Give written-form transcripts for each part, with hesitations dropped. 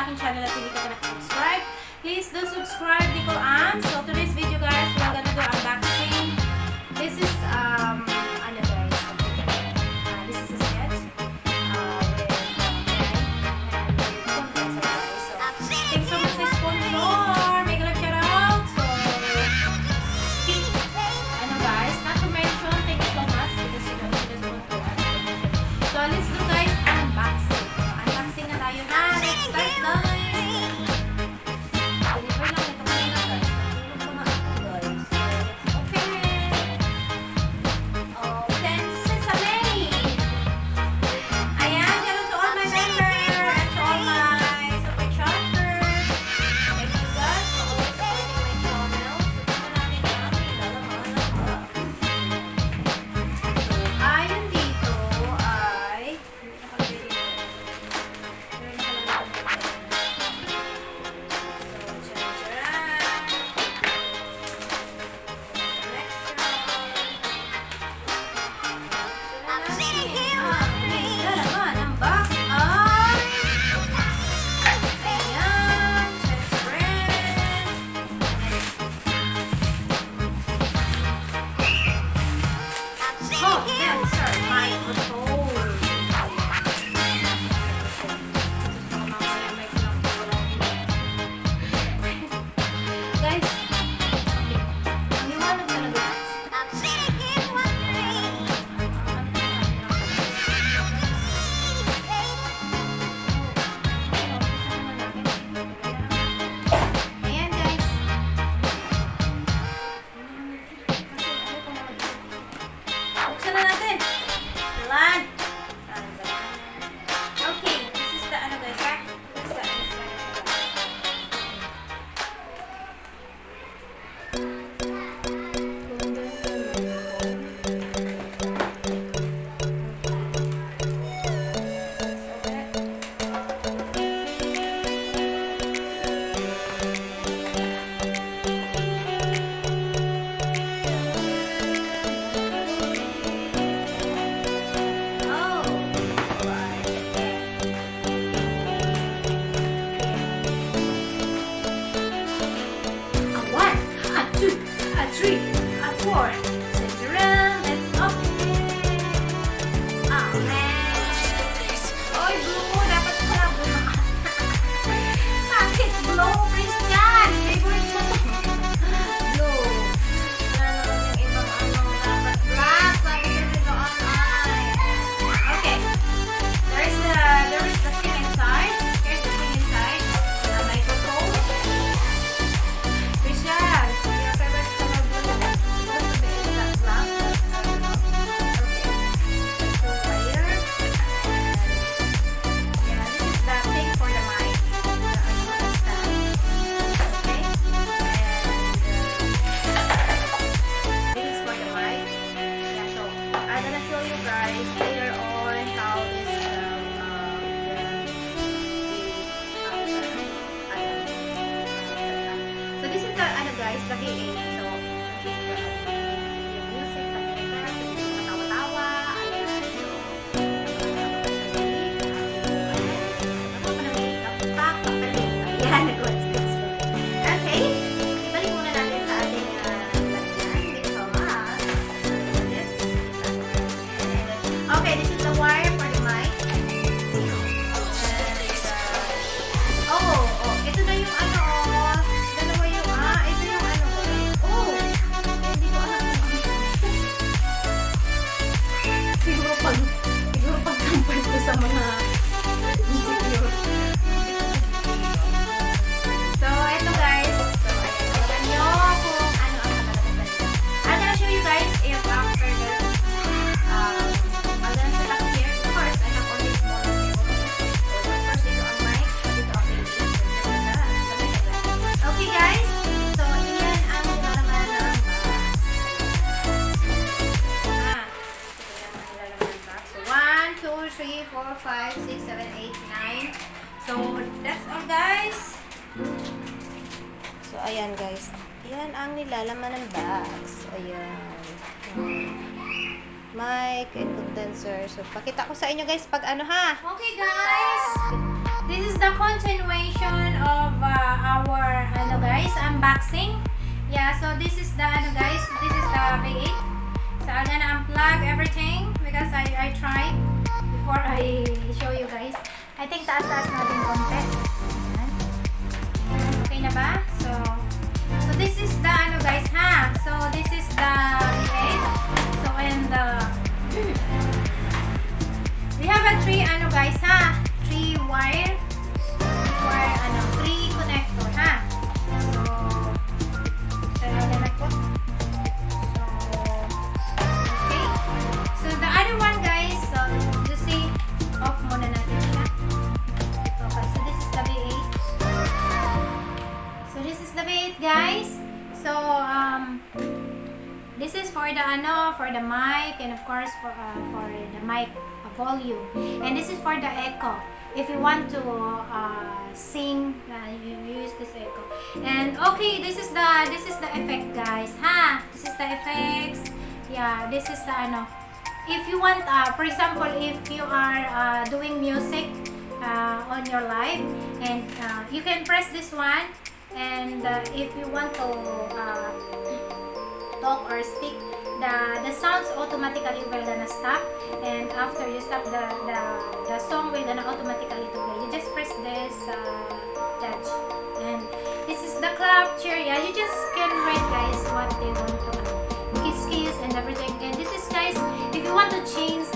sa aking channel at hindi ka pa nakasubscribe, please do subscribe, di ko ang. So, today's video guys, we're gonna do unboxing. This is, ano guys, this is a set with condenser guys. So, thanks so much sa sponsor. Make a love shout out. So, ano guys, not to mention, thank you so much because you doesn't want to so, let's do guys, unboxing. So, unboxing na tayo na. Let's start guys. Deliver lang ito kanina guys. Natulog pa nga ako guys. So, let's open it. Open sesame! Ayan, hello to all my members and to all my super chatters. Thank you guys for always supporting my channel. So, natin ang ilalaman ng box. So, ayon dito ay hindi nakalagay dito. Pero nakalagay dito. So, charan! Lalaman ang box ay ayan, best friend. Oh, yeah, sorry, microphone. Guys, ang liwanag talaga. Ayan guys. Buksan na natin. Lan. Okay, this is the ano guys ha? This is the three, a four. Turn around, let's open it. Oh man. Oy, blue. Dapat pala blue. Bakit blue, Christian? Favorite mo to. Blue. Wala naman yung ibang ano. Dapat black. Sabi ko dito online. Okay. There is the thing inside. Here's the thing inside. A microphone. Christian, your favorite color blue. What to be? Is that black? Okay. So here. Yeah, this is the thing for the mic. The stand. Okay. And this is for the mic. Yeah, so I'm gonna show you guys later on how this so this is the ano guys, the VA. So this is the music, something like that. So this is matawa-tawa. Ayan. So ayan, nag-what's. Okay. Ibalik muna natin sa ating lagyan because this. Okay, this is the wire for the mic. Ito na yung ano, dalawa yung, ito yung ano, hindi ko alam kung ano. Siguro pag sampal ko sa mga insecure. So, ito guys. So, ayan, alam nyo kung ano ang nakalagay sa nila. I'm gonna show you guys if after this, I'm gonna set up here. Of course, I have only small table. So, first dito ang mic, dito ang baby. Okay guys, so iyan ang nilalaman ng box. Ito yan ang nilalaman ng box. So 1, 2, 3, 4, 5, 6, 7, 8, 9. So that's all guys. So ayan guys, yan ang nilalaman ng box. Ayan. Mic and condenser. So pakita ko sa inyo guys pag ano ha. Okay guys, this is the continuation unboxing. Yeah, so this is the ano guys, this is the V8. So I'm gonna unplug everything because I tried before I show you guys. I think taas-taas natin konti. Okay na ba? So this is the ano guys ha. So this is the V8. So and we have a 3 ano guys ha. 3 wire ano 3 connector ha. So I'm gonna put. Okay. So the other one guys, so just see off muna natin siya. Okay, so this is the V8. So this is the V8 guys. So this is for the ano, for the mic, and of course for the mic volume, and this is for the echo. If you want to sing, you use this echo. And okay, this is the effect guys, ha. This is the effects. Yeah, this is the ano. If you want, for example, if you are doing music on your live, and you can press this one. And if you want to talk or speak, the sounds automatically will gonna stop, and after you stop, the song will gonna automatically to play. You just press this touch, and this is the clap chair. Yeah, you just can write guys what they want to kiss and everything. And this is guys, if you want to change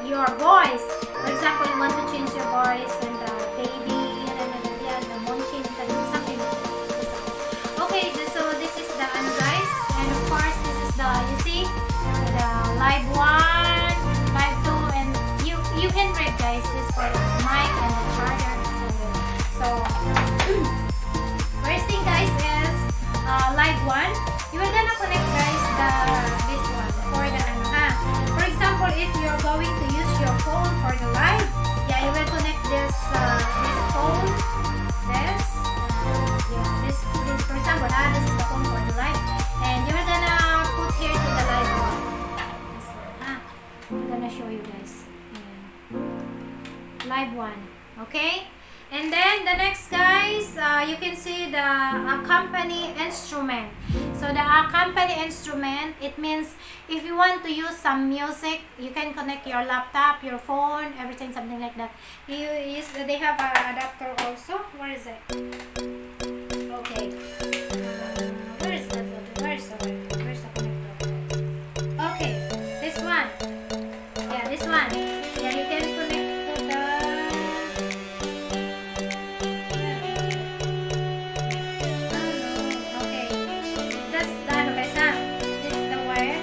your voice, for example, you want to change your voice and the baby, the munching, something. Okay, so this is the ano guys, and of course this is the, you see, the live 1, live 2, and you can read guys, this for the mic and the charger. So first thing guys is live 1. You are gonna connect guys this one for the ano ha. For example, if you're going to use your phone for the live, yeah, you will connect this phone, this for example, this is the phone for the live, and you're gonna put here to the live one. I'm gonna show you guys. Live one, okay? And then the next guys, you can see the accompany instrument. So the accompany instrument, it means if you want to use some music, you can connect your laptop, your phone, everything, something like that. They have an adapter also. Where is it? Okay. Where is that? Where's the connector? Okay, this one. Yeah, this one. Yeah, you can connect to the. Okay, that's the ano guys ha. This is the wire.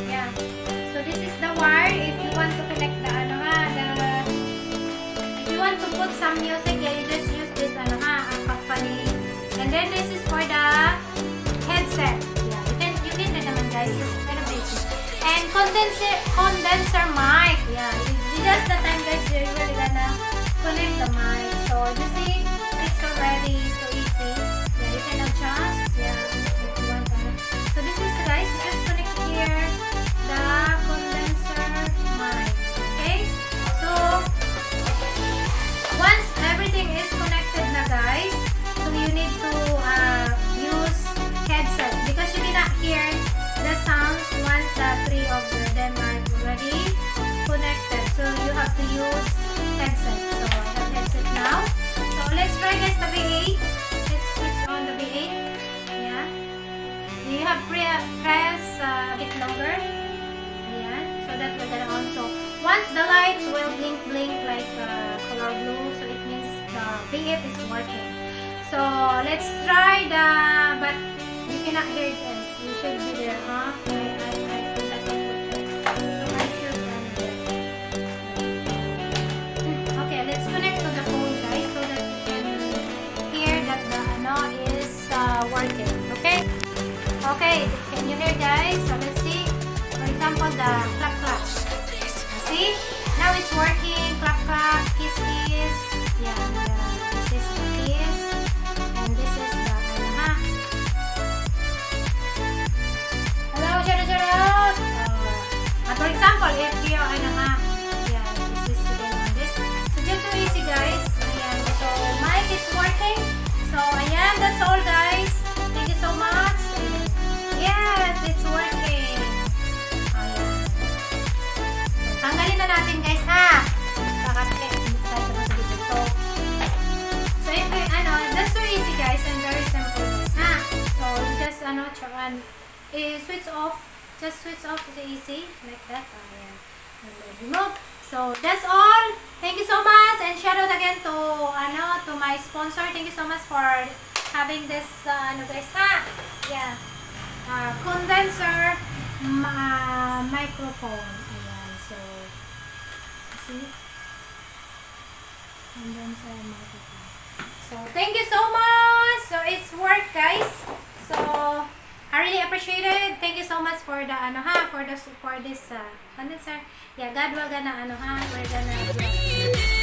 Yeah. So this is the wire. If you want to connect the ano ha, if you want to put some music, yeah, you just use this ano ha, accompany. And then this is for the headset. Yeah, you can do naman guys. This is very basic. And condenser mic. Yeah, just the time guys, you're really gonna connect the mic. So you see, it's already so easy. Yeah, you can adjust. Yeah, if you want to. So this is guys, you just connect here the condenser mic. Okay. So once everything is connected na guys, so you need to use headset because you cannot hear the sounds once the 3 of them are already connected. So you have to use headset. So I have headset now. So let's try guys the V8. Let's switch on the V8. Yeah. You have press a bit longer. Ayan. So that will get on. So once the light will blink like color blue, so it means the V8 is working. So let's try but you cannot hear this. You should be there, huh? I forgot to put that. So I should there. Okay, let's connect to the phone guys so that you can hear that the ano is working. Okay? Okay, can you hear guys? So let's see. For example, the clap clap. See? Now it's working. Clap clap, kiss kiss. Yeah, this is the kiss. And this is the ano ha. Hello, shout out. For example, if you ano ha. Yeah, this is again on this. So just so easy guys. Ayan. So mic is working. So ayan, that's all guys. ano, switch off. Just switch off the AC like that. Ayan. And then remove. So that's all. Thank you so much, and shout out again to to my sponsor. Thank you so much for having this guys, yeah, condenser microphone. Ayan. So see, condenser microphone. So thank you so much. So it's work, guys. So I really appreciate it. Thank you so much for the for this condenser. Yeah, God will gonna we're gonna bless.